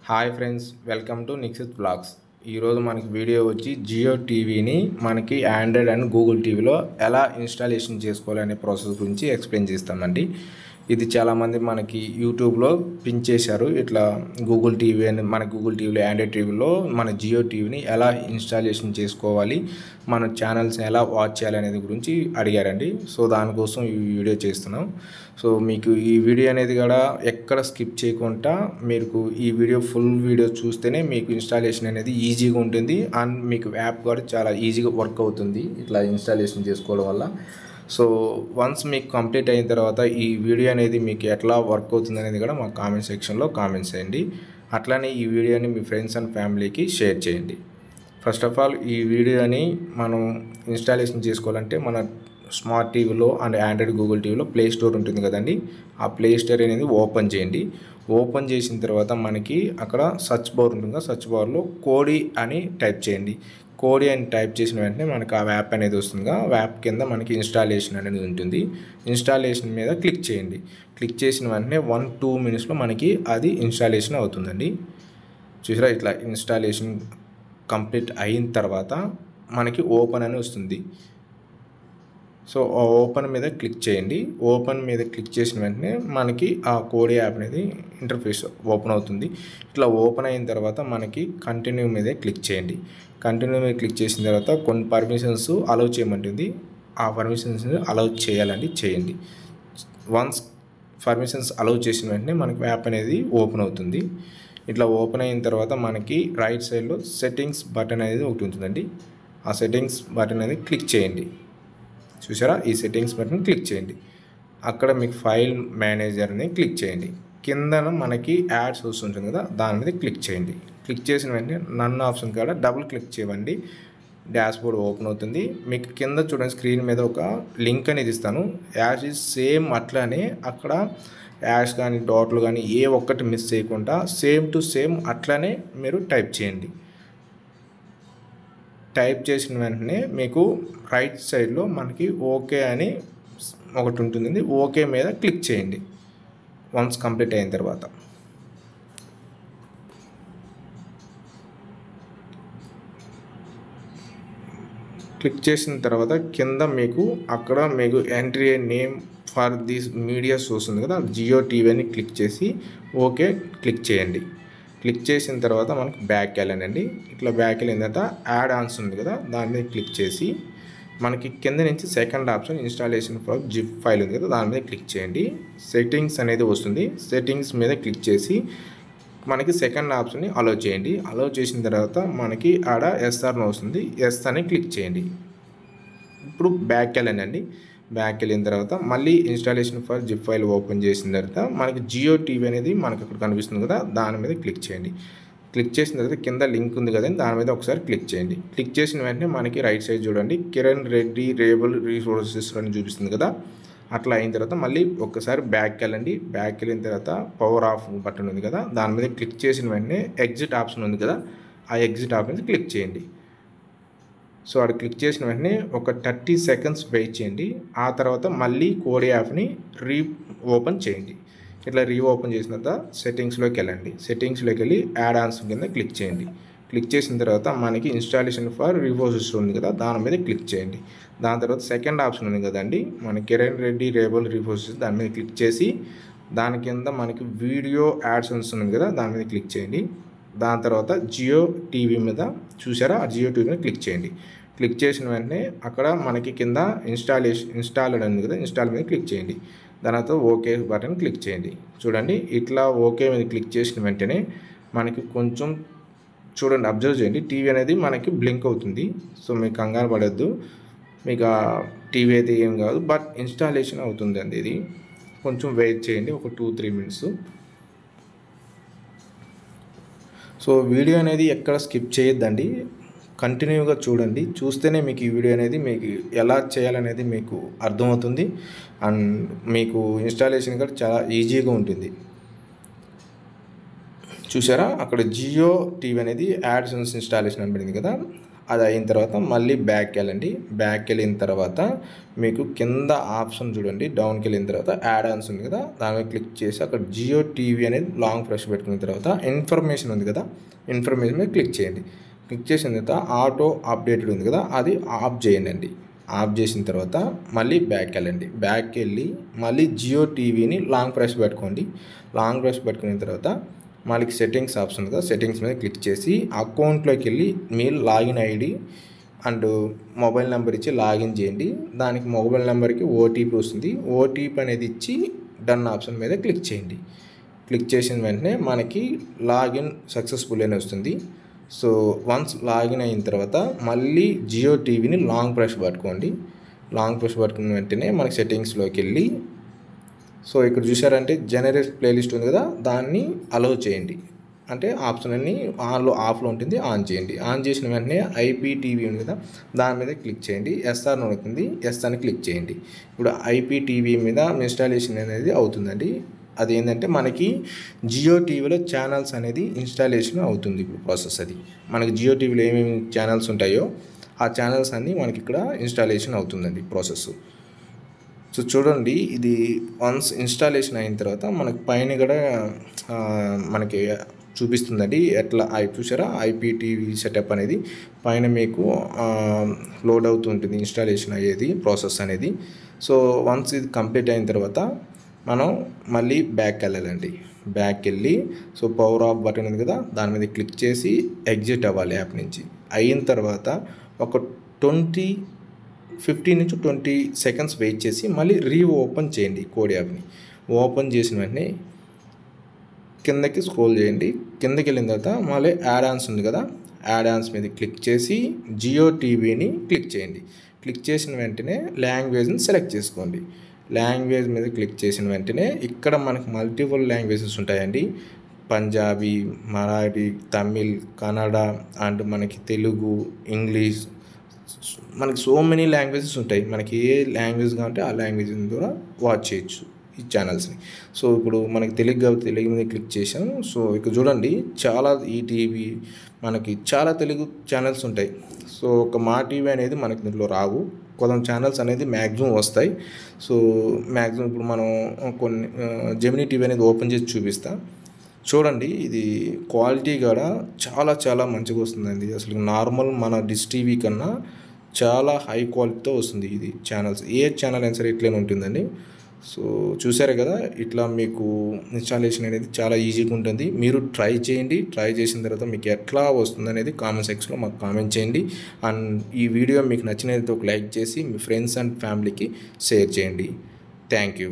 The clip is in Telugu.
Hi friends, welcome to Nixit blogs. ఈరోజు మనకి వీడియో వచ్చి జియో టీవీని మనకి ఆండ్రాయిడ్ అండ్ గూగుల్ టీవీలో ఎలా ఇన్స్టాలేషన్ చేసుకోవాలనే ప్రాసెస్ గురించి ఎక్స్ప్లెయిన్ చేస్తామండి. ఇది చాలామంది మనకి యూట్యూబ్లో పిన్ చేశారు. ఇట్లా గూగుల్ టీవీ అని మన గూగుల్ టీవీలో ఆండ్రాయిడ్ టీవీలో మన జియో టీవీని ఎలా ఇన్స్టాలేషన్ చేసుకోవాలి, మన ఛానల్స్ని ఎలా వాచ్ చేయాలి అనేది గురించి అడిగారండి. సో దానికోసం ఈ వీడియో చేస్తున్నాం. సో మీకు ఈ వీడియో అనేది కూడా ఎక్కడ స్కిప్ చేయకుండా మీకు ఈ వీడియో ఫుల్ వీడియో చూస్తేనే మీకు ఇన్స్టాలేషన్ అనేది ఈజీగా ఉంటుంది అండ్ మీకు యాప్ కూడా చాలా ఈజీగా వర్క్ అవుతుంది ఇట్లా ఇన్స్టాలేషన్ చేసుకోవడం వల్ల. సో వన్స్ మీకు కంప్లీట్ అయిన తర్వాత ఈ వీడియో అనేది మీకు ఎట్లా వర్క్ అవుతుంది అనేది కూడా మా కామెంట్ సెక్షన్లో కామెంట్స్ చేయండి. అట్లానే ఈ వీడియోని మీ ఫ్రెండ్స్ అండ్ ఫ్యామిలీకి షేర్ చేయండి. ఫస్ట్ ఆఫ్ ఆల్ ఈ వీడియోని మనం ఇన్స్టాలేషన్ చేసుకోవాలంటే మన స్మార్ట్ టీవీలో అండ్ ఆండ్రాయిడ్ గూగుల్ టీవీలో ప్లే స్టోర్ ఉంటుంది కదండి, ఆ ప్లే స్టోర్ అనేది ఓపెన్ చేయండి. ఓపెన్ చేసిన తర్వాత మనకి అక్కడ సర్చ్ బార్ ఉంటుంది కదా, సర్చ్ బార్లో కోడి అని టైప్ చేయండి. కోడి అని టైప్ చేసిన వెంటనే మనకు ఆ యాప్ అనేది వస్తుంది. ఆ యాప్ కింద మనకి ఇన్స్టాలేషన్ అనేది ఉంటుంది. ఇన్స్టాలేషన్ మీద క్లిక్ చేయండి. క్లిక్ చేసిన వెంటనే 1-2 మినిట్స్లో మనకి అది ఇన్స్టాలేషన్ అవుతుందండి. చూసారా, ఇట్లా ఇన్స్టాలేషన్ కంప్లీట్ అయిన తర్వాత మనకి ఓపెన్ అని వస్తుంది. సో ఓపెన్ మీద క్లిక్ చేయండి. ఓపెన్ మీద క్లిక్ చేసిన వెంటనే మనకి ఆ కోడి యాప్ అనేది ఇంటర్ఫేస్ ఓపెన్ అవుతుంది. ఇట్లా ఓపెన్ అయిన తర్వాత మనకి కంటిన్యూ మీదే క్లిక్ చేయండి. కంటిన్యూ మీద క్లిక్ చేసిన తర్వాత కొన్ని పర్మిషన్స్ అలౌ చేయమంటుంది. ఆ పర్మిషన్స్ అలౌ చేయండి. వన్స్ పర్మిషన్స్ అలౌ చేసిన వెంటనే మనకి యాప్ అనేది ఓపెన్ అవుతుంది. ఇట్లా ఓపెన్ అయిన తర్వాత మనకి రైట్ సైడ్లో సెట్టింగ్స్ బటన్ అనేది ఒకటి ఉంటుందండి. ఆ సెట్టింగ్స్ బటన్ అనేది క్లిక్ చేయండి. చూసారా, ఈ సెట్టింగ్స్ బటన్ క్లిక్ చేయండి. అక్కడ మీకు ఫైల్ మేనేజర్ని క్లిక్ చేయండి. కిందన మనకి యాడ్స్ వస్తుంటుంది కదా, దాని మీద క్లిక్ చేయండి. క్లిక్ చేసిన వెంటనే నన్ ఆప్షన్ కాడ డబుల్ క్లిక్ చేయండి. డాష్బోర్డ్ ఓపెన్ అవుతుంది. మీకు కింద చూడండి, స్క్రీన్ మీద ఒక లింక్ అనేది ఇస్తాను. యాష్ ఈజ్ సేమ్ అట్లానే అక్కడ యాష్ కానీ డాట్లు కానీ ఏ ఒక్కటి మిస్ చేయకుండా సేమ్ టు సేమ్ అట్లానే మీరు టైప్ చేయండి. టైప్ చేసిన వెంటనే మీకు రైట్ సైడ్లో మనకి ఓకే అని ఒకటి ఉంటుంది. ఓకే మీద క్లిక్ చేయండి వన్స్ కంప్లీట్ అయిన తర్వాత. క్లిక్ చేసిన తర్వాత కింద మీకు అక్కడ మీకు entry name for this media వస్తుంది కదా, జియో టీవీ అని క్లిక్ చేసి ఓకే క్లిక్ చేయండి. క్లిక్ చేసిన తర్వాత మనకు బ్యాక్ వెళ్ళండి. ఇట్లా బ్యాక్ వెళ్ళిన తర్వాత యాడ్ ఆన్స్ ఉంది కదా, దాని మీద క్లిక్ చేసి మనకి కింద నుంచి second option installation for zip file ఉంది కదా, దాని మీద క్లిక్ చేయండి. సెట్టింగ్స్ అనేది వస్తుంది. సెట్టింగ్స్ మీద క్లిక్ చేసి మనకి సెకండ్ ఆప్షన్ని అలౌ చేయండి. అలౌ చేసిన తర్వాత మనకి ఆడ ఎస్ఆర్ని వస్తుంది, ఎస్ అని క్లిక్ చేయండి. ఇప్పుడు బ్యాక్ వెళ్ళండి. బ్యాక్ వెళ్ళిన తర్వాత మళ్ళీ installation for zip file open చేసిన తర్వాత మనకి జియో టీవీ అనేది మనకు అక్కడ కనిపిస్తుంది కదా, దాని మీద క్లిక్ చేయండి. క్లిక్ చేసిన తర్వాత కింద లింక్ ఉంది కదండి, దాని మీద ఒకసారి క్లిక్ చేయండి. క్లిక్ చేసిన వెంటనే మనకి రైట్ సైడ్ చూడండి కిరణ్ రెడ్డి రేబుల్ రిసోర్సెస్ అని చూపిస్తుంది కదా. అట్లా అయిన తర్వాత మళ్ళీ ఒక్కసారి బ్యాక్ వెళ్ళండి. బ్యాక్ వెళ్ళిన తర్వాత పవర్ ఆఫ్ బటన్ ఉంది కదా, దాని మీద క్లిక్ చేసిన వెంటనే ఎగ్జిట్ ఆప్షన్ ఉంది కదా, ఆ ఎగ్జిట్ ఆప్షన్ క్లిక్ చేయండి. సో అక్కడ క్లిక్ చేసిన వెంటనే ఒక 30 సెకండ్స్ వెయిట్ చేయండి. ఆ తర్వాత మళ్ళీ కోడి యాప్ని ఓపెన్ చేయండి. ఇట్లా ఓపెన్ చేసిన తర్వాత సెట్టింగ్స్లోకి వెళ్ళండి. సెట్టింగ్స్లోకి వెళ్ళి యాడ్ ఆన్స్ కింద క్లిక్ చేయండి. క్లిక్ చేసిన తర్వాత మనకి ఇన్స్టాలేషన్ ఫర్ రిపోజిటరీ ఉంది కదా, దాని మీద క్లిక్ చేయండి. దాని తర్వాత సెకండ్ ఆప్షన్ ఉంది కదండి, మన కిరణ్ రెడ్డి రేబుల్ రిపోజిటరీ, దాని మీద క్లిక్ చేసి దాని కింద మనకి వీడియో యాడ్స్ ఉంది కదా, దాని మీద క్లిక్ చేయండి. దాని తర్వాత జియో టీవీ మీద చూసారా, ఆ జియో టీవీ మీద క్లిక్ చేయండి. క్లిక్ చేసిన వెంటనే అక్కడ మనకి కింద ఇన్స్టాల్డ్ ఉంది కదా, ఇన్స్టాల్ మీద క్లిక్ చేయండి. దాని తర్వాత ఓకే బటన్ క్లిక్ చేయండి. చూడండి, ఇట్లా ఓకే మీద క్లిక్ చేసిన వెంటనే మనకి కొంచెం చూడండి, అబ్జర్వ్ చేయండి, టీవీ అనేది మనకి బ్లింక్ అవుతుంది. సో మీకు కంగారు పడద్దు, మీకు ఆ టీవీ అయితే ఏం కాదు, బట్ ఇన్స్టాలేషన్ అవుతుంది అండి. ఇది కొంచెం వెయిట్ చేయండి, ఒక 2-3 మినిట్స్. సో వీడియో అనేది ఎక్కడ స్కిప్ చేయొద్దండి, కంటిన్యూగా చూడండి. చూస్తేనే మీకు ఈ వీడియో అనేది మీకు ఎలా చేయాలనేది మీకు అర్థమవుతుంది అండ్ మీకు ఇన్స్టాలేషన్ కూడా చాలా ఈజీగా ఉంటుంది. చూసారా, అక్కడ జియో టీవీ అనేది యాడ్స్ ఇన్స్టాలేషన్ అని పడింది కదా, అది అయిన తర్వాత మళ్ళీ బ్యాక్కి వెళ్ళండి. బ్యాక్కి వెళ్ళిన తర్వాత మీకు కింద ఆప్షన్ చూడండి, డౌన్కి వెళ్ళిన తర్వాత యాడ్ ఆన్స్ ఉంది కదా, దాని మీద క్లిక్ చేసి అక్కడ జియో టీవీ అనేది లాంగ్ ప్రెస్ పెట్టుకున్న తర్వాత ఇన్ఫర్మేషన్ ఉంది కదా, ఇన్ఫర్మేషన్ మీద క్లిక్ చేయండి. క్లిక్ చేసిన తర్వాత ఆటో అప్డేటెడ్ ఉంది కదా, అది ఆఫ్ చేయండి. ఆఫ్ చేసిన తర్వాత మళ్ళీ బ్యాక్కి వెళ్ళండి. బ్యాక్కి వెళ్ళి మళ్ళీ జియో టీవీని లాంగ్ ప్రెస్ పెట్టుకోండి. లాంగ్ ప్రెస్ పెట్టుకున్న తర్వాత మళ్ళీ సెట్టింగ్స్ ఆప్షన్ ఉంది కదా, సెట్టింగ్స్ మీద క్లిక్ చేసి అకౌంట్లోకి వెళ్ళి మీ login ID and mobile number ఇచ్చి లాగిన్ చేయండి. దానికి మొబైల్ నెంబర్కి ఓటీపీ వస్తుంది. ఓటీపీ అనేది ఇచ్చి డన్ ఆప్షన్ మీద క్లిక్ చేయండి. క్లిక్ చేసిన వెంటనే మనకి లాగిన్ సక్సెస్ఫుల్ అని వస్తుంది. సో వన్స్ లాగిన్ అయిన తర్వాత మళ్ళీ జియో టీవీని లాంగ్ ప్రెస్ పట్టుకోండి. లాంగ్ ప్రెస్ పట్టుకున్న వెంటనే మనకి సెట్టింగ్స్లోకి వెళ్ళి సో ఇక్కడ చూసారంటే జనరేట్ ప్లేలిస్ట్ ఉంది కదా, దాన్ని అలౌ చేయండి. అంటే ఆప్షన్ అన్ని ఆఫ్లో ఉంటుంది, ఆన్ చేయండి. ఆన్ చేసిన వెంటనే ఐపీటీవీ ఉంది కదా, దాని మీద క్లిక్ చేయండి. ఎస్ఆర్ అవుతుంది, ఎస్ అని క్లిక్ చేయండి. ఇప్పుడు ఐపీటీవీ మీద ఇన్స్టాలేషన్ అనేది అవుతుందండి. అదేంటంటే మనకి జియో టీవీలో ఛానల్స్ అనేది ఇన్స్టాలేషన్ అవుతుంది. ఇప్పుడు ప్రాసెస్ అది మనకి జియో టీవీలో ఏమేమి ఛానల్స్ ఉంటాయో ఆ ఛానల్స్ అన్నీ మనకి ఇక్కడ ఇన్స్టాలేషన్ అవుతుందండి ప్రాసెస్. సో చూడండి, ఇది వన్స్ ఇన్స్టాలేషన్ అయిన తర్వాత మనకి పైన కూడా మనకి చూపిస్తుందండి ఎట్లా చూసారా ఐపీటీవీ సెటప్ అనేది పైన మీకు లోడ్ అవుతుంటుంది ఇన్స్టాలేషన్ అయ్యేది ప్రాసెస్ అనేది. సో వన్స్ ఇది కంప్లీట్ అయిన తర్వాత మనం మళ్ళీ బ్యాక్ వెళ్ళాలండి. బ్యాక్ వెళ్ళి సో పవర్ ఆఫ్ బటన్ ఉంది కదా, దాని మీద క్లిక్ చేసి ఎగ్జిట్ అవ్వాలి యాప్ నుంచి. అయిన తర్వాత ఒక 15 నుంచి 20 సెకండ్స్ వెయిట్ చేసి మళ్ళీ ఓపెన్ చేయండి కోడ్ యాప్ని. ఓపెన్ చేసిన వెంటనే కిందకి స్క్రోల్ చేయండి. కిందకి వెళ్ళిన తర్వాత మళ్ళీ యాడ్ ఆన్స్ ఉంది కదా, యాడ్ ఆన్స్ మీద క్లిక్ చేసి జియో టీవీని క్లిక్ చేయండి. క్లిక్ చేసిన వెంటనే లాంగ్వేజ్ని సెలెక్ట్ చేసుకోండి. లాంగ్వేజ్ మీద క్లిక్ చేసిన వెంటనే ఇక్కడ మనకు మల్టిపుల్ లాంగ్వేజెస్ ఉంటాయండి. పంజాబీ, మరాఠీ, తమిళ్, కన్నడ అండ్ మనకి తెలుగు, ఇంగ్లీష్, మనకి సో మెనీ లాంగ్వేజెస్ ఉంటాయి. మనకి ఏ లాంగ్వేజ్ కావాలంటే ఆ లాంగ్వేజ్ ద్వారా వాచ్ చేయొచ్చు ఈ ఛానల్స్ని. సో ఇప్పుడు మనకి తెలుగు కాబట్టి తెలుగు మీద క్లిక్ చేసాం. సో ఇక్కడ చూడండి చాలా ఈటీవీ మనకి చాలా తెలుగు ఛానల్స్ ఉంటాయి. సో ఒక మా టీవీ అనేది మనకి దీంట్లో రావు, కొంత ఛానల్స్ అనేది మ్యాక్సిమం వస్తాయి. సో మ్యాక్సిమం ఇప్పుడు మనం కొన్ని జెమినీ టీవీ అనేది ఓపెన్ చేసి చూపిస్తాం. చూడండి, ఇది క్వాలిటీ కూడా చాలా చాలా మంచిగా వస్తుందండి. అసలు నార్మల్ మన డిష్ టీవీ కన్నా చాలా హై క్వాలిటీతో వస్తుంది ఇది ఛానల్స్. ఏ ఛానల్ అయినా సరే ఇట్లనే ఉంటుందండి. సో చూసారు కదా, ఇట్లా మీకు ఇన్స్టాలేషన్ అనేది చాలా ఈజీగా ఉంటుంది. మీరు ట్రై చేయండి. ట్రై చేసిన తర్వాత మీకు ఎట్లా వస్తుంది అనేది కామెంట్ సెక్షన్లో మాకు కామెంట్ చేయండి. అండ్ ఈ వీడియో మీకు నచ్చినట్లయితే ఒక లైక్ చేసి మీ ఫ్రెండ్స్ అండ్ ఫ్యామిలీకి షేర్ చేయండి. Thank you.